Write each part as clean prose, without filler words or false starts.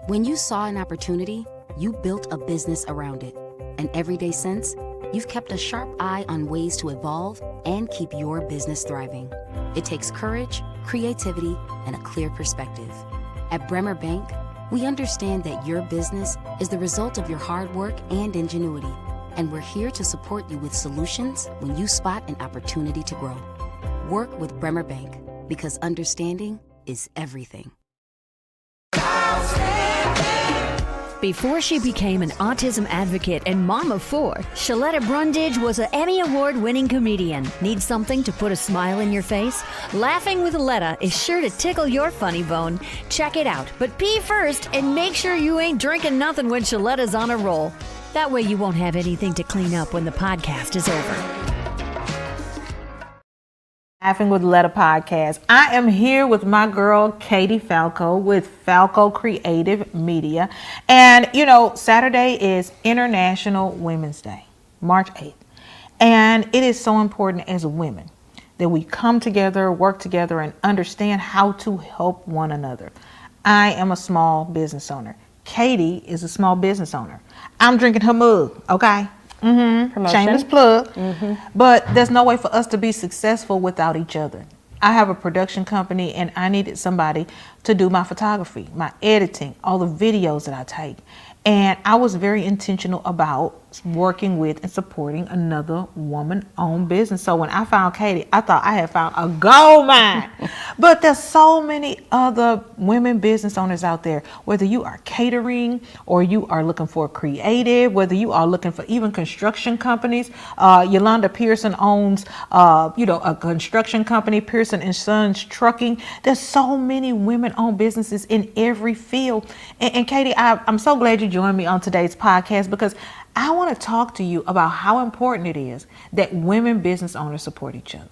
When you saw an opportunity, you built a business around it. And every day since, you've kept a sharp eye on ways to evolve and keep your business thriving. It takes courage, creativity, and a clear perspective. At Bremer Bank, we understand that your business is the result of your hard work and ingenuity, and we're here to support you with solutions when you spot an opportunity to grow. Work with Bremer Bank, because understanding is everything. Before she became an autism advocate and mom of 4, Sheletta Brundage was an Emmy Award-winning comedian. Need something to put a smile in your face? Laughing with Letta is sure to tickle your funny bone. Check it out, but pee first and make sure you ain't drinking nothing when Sheletta's on a roll. That way you won't have anything to clean up when the podcast is over. Laughing with Letta podcast. I am here with my girl Katie Falco with Falco Creative Media, and Saturday is International Women's Day, March 8th, and it is so important as women that we come together, work together, and understand how to help one another. I am a small business owner. Katie is a small business owner. I'm drinking her mug, okay? Shameless plug. But there's no way for us to be successful without each other. I have a production company and I needed somebody to do my photography, my editing, all the videos that I take. And I was very intentional about working with and supporting another woman-owned business. So when I found Katie, I thought I had found a gold mine. But there's so many other women business owners out there, whether you are catering or you are looking for creative, whether you are looking for even construction companies. Yolanda Pearson owns, a construction company, Pearson & Sons Trucking. There's so many women-owned businesses in every field. And Katie, I'm so glad you joined me on today's podcast, because I want to talk to you about how important it is that women business owners support each other.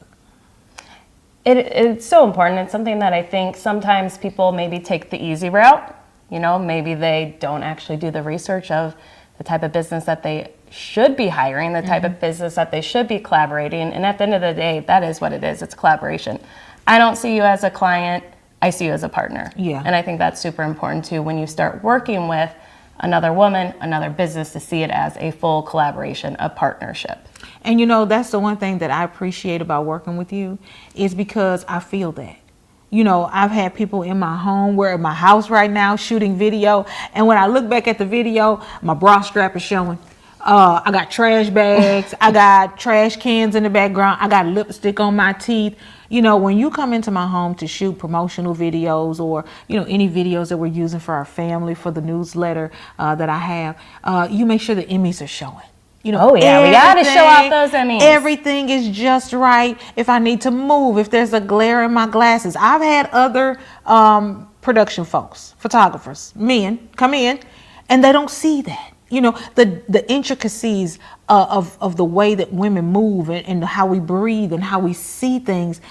It's so important. It's something that I think sometimes people maybe take the easy route. Maybe they don't actually do the research of the type of business that they should be hiring, the type of business that they should be collaborating. And at the end of the day, that is what it is. It's collaboration. I don't see you as a client. I see you as a partner. Yeah. And I think that's super important too when you start working with another woman, another business, to see it as a full collaboration, a partnership. And that's the one thing that I appreciate about working with you, is because I feel that. I've had people in my home, we're in my house right now shooting video, and when I look back at the video, my bra strap is showing. I got trash bags, I got trash cans in the background, I got lipstick on my teeth. When you come into my home to shoot promotional videos or, any videos that we're using for our family, for the newsletter that I have, you make sure the Emmys are showing. Oh yeah, we got to show off those Emmys. Everything is just right. If I need to move, if there's a glare in my glasses. I've had other production folks, photographers, men come in and they don't see that. The intricacies of the way that women move and how we breathe and how we see things.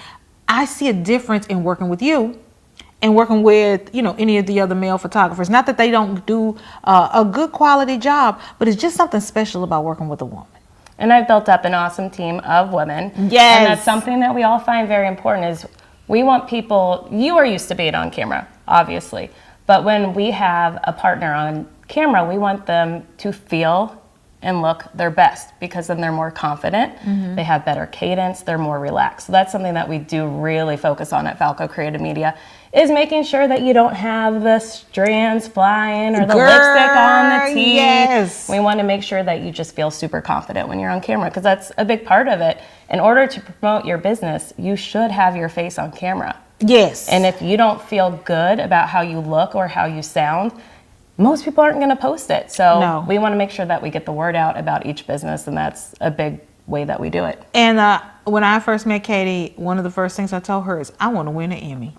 I see a difference in working with you and working with, any of the other male photographers. Not that they don't do a good quality job, but it's just something special about working with a woman. And I've built up an awesome team of women. Yes. And that's something that we all find very important, is we want people, you are used to being on camera, obviously. But when we have a partner on camera, we want them to feel and look their best, because then they're more confident, they have better cadence, they're more relaxed. So that's something that we do really focus on at Falco Creative Media, is making sure that you don't have the strands flying or the lipstick on the teeth. Yes. We want to make sure that you just feel super confident when you're on camera, because that's a big part of it. In order to promote your business, you should have your face on camera. Yes. And if you don't feel good about how you look or how you sound, most people aren't going to post it. So we want to make sure that we get the word out about each business, and that's a big way that we do it. And when I first met Katie, one of the first things I told her is, I want to win an Emmy.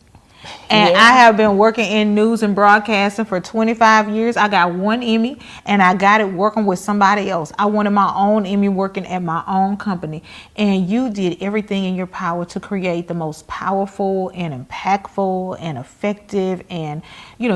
And I have been working in news and broadcasting for 25 years. I got one Emmy, and I got it working with somebody else. I wanted my own Emmy working at my own company. And you did everything in your power to create the most powerful and impactful and effective and,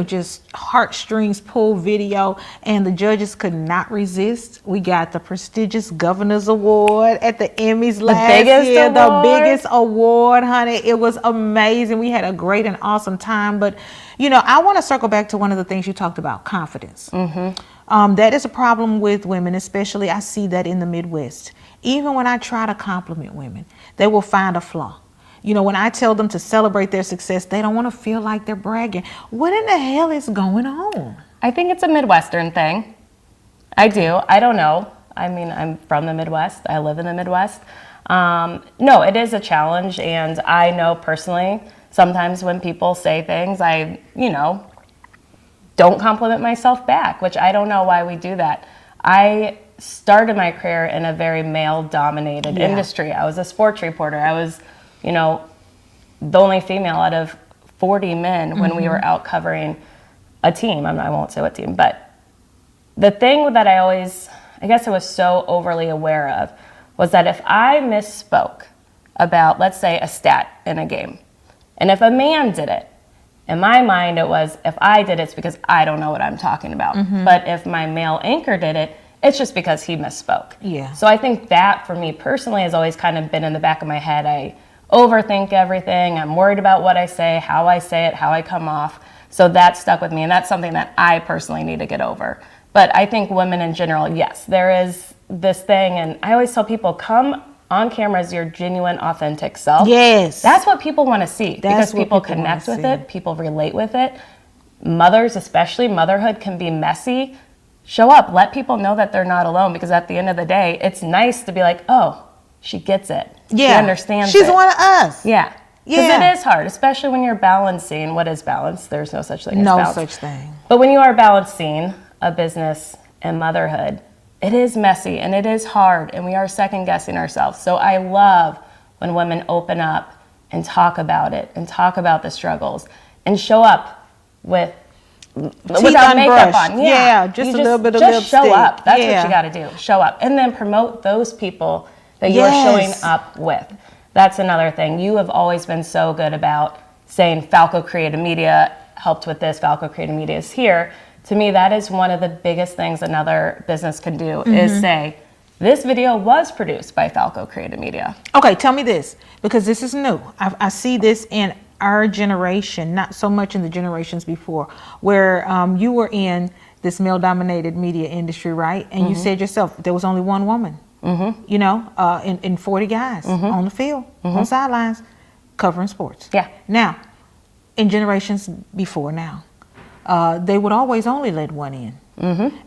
just heartstrings pull video. And the judges could not resist. We got the prestigious Governor's Award at the Emmys last year. The biggest award, honey. It was amazing. We had a great and an awesome time. But, you know, I want to circle back to one of the things you talked about, confidence. That is a problem with women, especially I see that in the Midwest. Even when I try to compliment women, they will find a flaw. You know, when I tell them to celebrate their success, they don't want to feel like they're bragging. What in the hell is going on? I think it's a Midwestern thing. I do. I don't know. I mean, I'm from the Midwest. I live in the Midwest. No, it is a challenge. And I know personally, sometimes when people say things, I, you know, don't compliment myself back, which I don't know why we do that. I started my career in a very male-dominated industry. I was a sports reporter. I was, you know, the only female out of 40 men when we were out covering a team. I won't say what team, but the thing that I guess I was so overly aware of was that if I misspoke about, let's say, a stat in a game, and if a man did it, in my mind it was, if I did it, it's because I don't know what I'm talking about. But if my male anchor did it, it's just because he misspoke. Yeah. So I think that for me personally has always kind of been in the back of my head. I overthink everything. I'm worried about what I say, how I say it, how I come off. So that stuck with me, and that's something that I personally need to get over. But I think women in general, yes, there is this thing, and I always tell people, come on camera as your genuine, authentic self. Yes. That's what people want to see, because what people people connect wanna with see. it, people relate with it. Mothers, especially, motherhood can be messy. Show up, let people know that they're not alone, because at the end of the day, it's nice to be like, oh, she gets it. She understands She's it. one of us. Yeah. Because Yeah. it is hard, especially when you're balancing. What is balance? There's no such thing as No balance. such thing. But when you are balancing a business and motherhood, it is messy and it is hard, and we are second guessing ourselves. So I love when women open up and talk about it and talk about the struggles and show up with without makeup unbrushed. on. Yeah, just a little bit of just show lipstick. up. That's Yeah. what you got to do. Show up, and then promote those people that you're showing Yes. up with. That's another thing. You have always been so good about saying Falco Creative Media helped with this, Falco Creative Media is here. To me, that is one of the biggest things another business can do is say, this video was produced by Falco Creative Media. Okay, tell me this, because this is new. I see this in our generation, not so much in the generations before, where you were in this male-dominated media industry, right? And you said yourself, there was only one woman, you know, in 40 guys on the field, on sidelines, covering sports. Yeah. Now, in generations before now, they would always only let one in.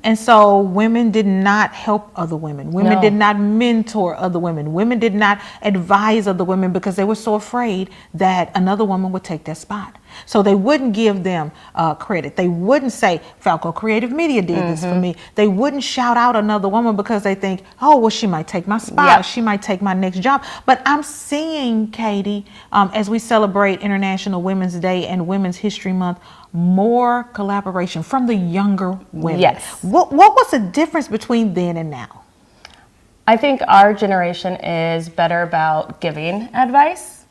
And so women did not help other women. Women No. did not mentor other women. Women did not advise other women because they were so afraid that another woman would take their spot. So they wouldn't give them credit. They wouldn't say, Falco Creative Media did this for me. They wouldn't shout out another woman because they think, oh, well, she might take my spot. Yeah. Or she might take my next job. But I'm seeing, Katie, as we celebrate International Women's Day and Women's History Month, more collaboration from the younger women. Yes. What was the difference between then and now? I think our generation is better about giving advice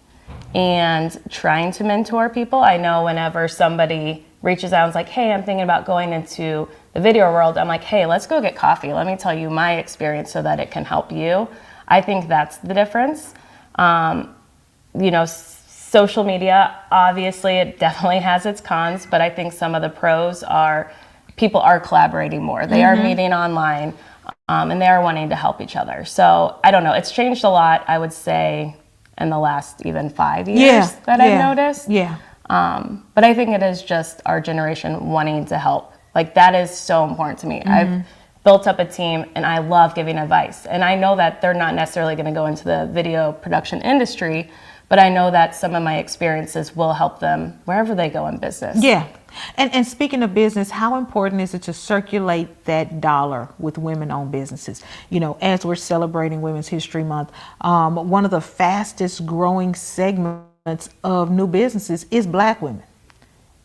and trying to mentor people. I know whenever somebody reaches out and is like, hey, I'm thinking about going into the video world, I'm like, hey, let's go get coffee. Let me tell you my experience so that it can help you. I think that's the difference. You know, social media, obviously, it definitely has its cons, but I think some of the pros are people are collaborating more. They are meeting online, and they are wanting to help each other. So I don't know. It's changed a lot, I would say, in the last even 5 years that I've noticed. Yeah. But I think it is just our generation wanting to help. Like, that is so important to me. I've built up a team, and I love giving advice. And I know that they're not necessarily going to go into the video production industry, but I know that some of my experiences will help them wherever they go in business. Yeah. And speaking of business, how important is it to circulate that dollar with women-owned businesses? You know, as we're celebrating Women's History Month, one of the fastest growing segments of new businesses is Black women.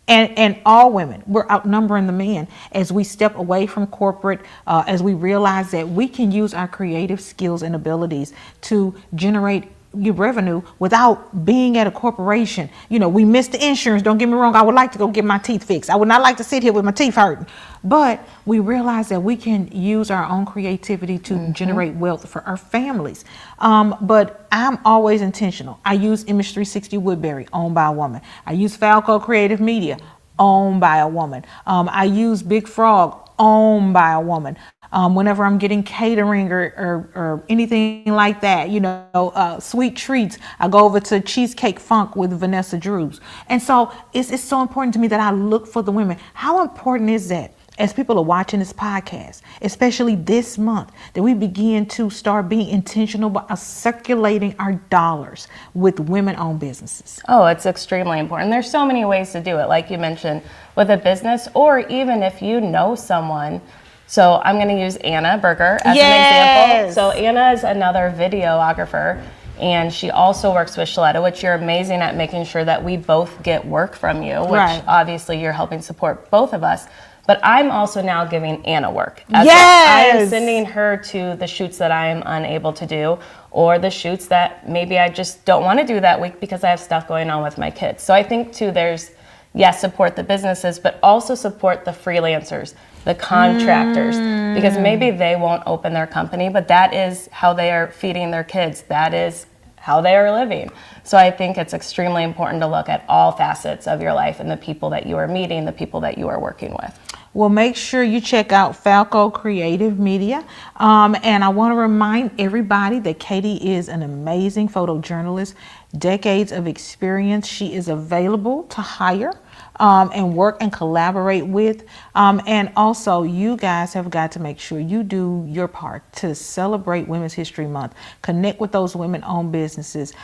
And all women, we're outnumbering the men as we step away from corporate, as we realize that we can use our creative skills and abilities to generate your revenue without being at a corporation. We missed the insurance. Don't get me wrong. I would like to go get my teeth fixed. I would not like to sit here with my teeth hurting. But we realize that we can use our own creativity to generate wealth for our families. But I'm always intentional. I use Image 360 Woodbury, owned by a woman. I use Falco Creative Media, owned by a woman. I use Big Frog, owned by a woman. Whenever I'm getting catering or anything like that, sweet treats, I go over to Cheesecake Funk with Vanessa Drews. And so it's so important to me that I look for the women. How important is that as people are watching this podcast, especially this month, that we begin to start being intentional about circulating our dollars with women-owned businesses? Oh, it's extremely important. There's so many ways to do it, like you mentioned, with a business, or even if you know someone. So I'm going to use Anna Berger as an example. So Anna is another videographer, and she also works with Sheletta, which you're amazing at making sure that we both get work from you, which obviously you're helping support both of us. But I'm also now giving Anna work. I am sending her to the shoots that I am unable to do, or the shoots that maybe I just don't want to do that week because I have stuff going on with my kids. So I think too, there's, yes, support the businesses, but also support the freelancers, the contractors, because maybe they won't open their company, but that is how they are feeding their kids. That is how they are living. So I think it's extremely important to look at all facets of your life and the people that you are meeting, the people that you are working with. Well, make sure you check out Falco Creative Media. And I want to remind everybody that Katie is an amazing photojournalist, decades of experience. She is available to hire and work and collaborate with. And also, you guys have got to make sure you do your part to celebrate Women's History Month. Connect with those women-owned businesses.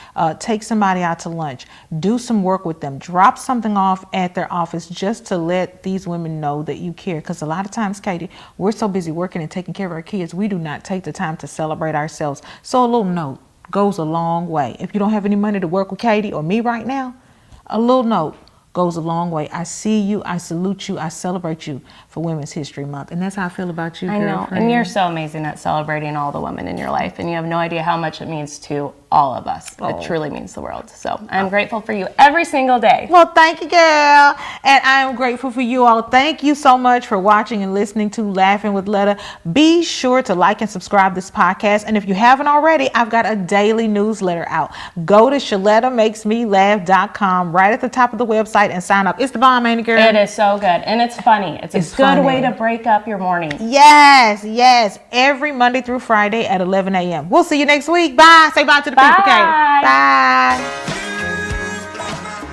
Take somebody out to lunch. Do some work with them. Drop something off at their office just to let these women know that you care. Because a lot of times, Katie, we're so busy working and taking care of our kids, we do not take the time to celebrate ourselves. So a little note goes a long way. If you don't have any money to work with Katie or me right now, a little note goes a long way. I see you, I salute you, I celebrate you for Women's History Month. And that's how I feel about you, girlfriend. I know, and you're so amazing at celebrating all the women in your life, and you have no idea how much it means to all of us. It truly means the world. So I'm grateful for you every single day. Well, thank you, girl. And I am grateful for you all. Thank you so much for watching and listening to Laughing with Letta. Be sure to like and subscribe this podcast. And if you haven't already, I've got a daily newsletter out. Go to ShelettaMakesMeLaugh.com right at the top of the website and sign up. It's the bomb, ain't it, girl? It is so good. And it's funny. It's a good way to break up your morning. Yes, yes. Every Monday through Friday at 11 a.m. We'll see you next week. Bye. Say bye to the people, Kate. Bye.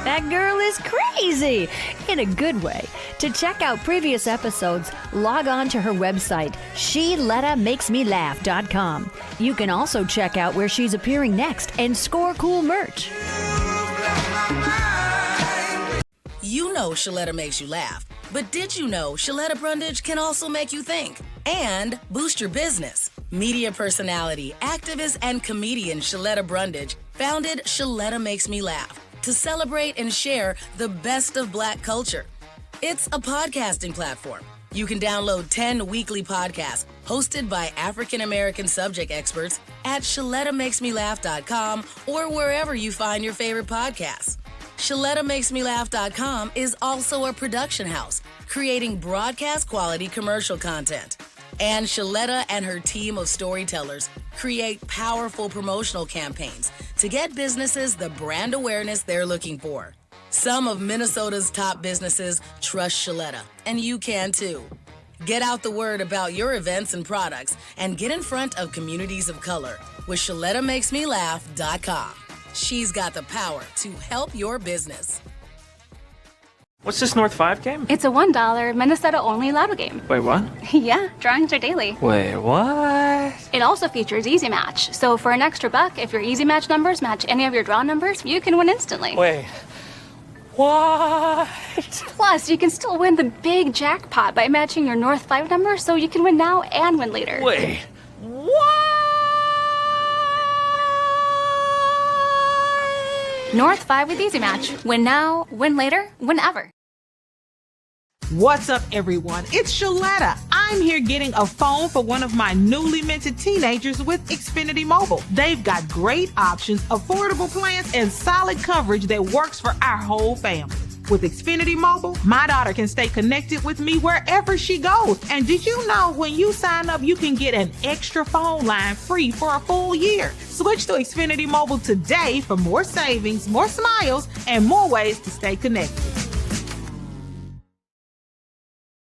That girl is crazy in a good way. To check out previous episodes, log on to her website, ShelettaMakesMeLaugh.com. You can also check out where she's appearing next and score cool merch. You know Sheletta makes you laugh, but did you know Sheletta Brundage can also make you think and boost your business? Media personality, activist, and comedian Sheletta Brundage founded Sheletta Makes Me Laugh to celebrate and share the best of Black culture. It's a podcasting platform. You can download 10 weekly podcasts hosted by African-American subject experts at ShelettaMakesMeLaugh.com or wherever you find your favorite podcasts. ShelettaMakesMeLaugh.com is also a production house, creating broadcast quality commercial content. And Sheletta and her team of storytellers create powerful promotional campaigns to get businesses the brand awareness they're looking for. Some of Minnesota's top businesses trust Sheletta, and you can too. Get out the word about your events and products and get in front of communities of color with ShelettaMakesMeLaugh.com. She's got the power to help your business. What's this North 5 game? It's a $1 Minnesota-only lotto game. Wait, what? Yeah, drawings are daily. Wait, what? It also features Easy Match. So for an extra buck, if your Easy Match numbers match any of your draw numbers, you can win instantly. Wait, what? Plus, you can still win the big jackpot by matching your North 5 number, so you can win now and win later. Wait, what? North 5 with Easy Match. Win now, win later, whenever. What's up, everyone? It's Sheletta. I'm here getting a phone for one of my newly minted teenagers with Xfinity Mobile. They've got great options, affordable plans, and solid coverage that works for our whole family. With Xfinity Mobile, my daughter can stay connected with me wherever she goes. And did you know when you sign up, you can get an extra phone line free for a full year? Switch to Xfinity Mobile today for more savings, more smiles, and more ways to stay connected.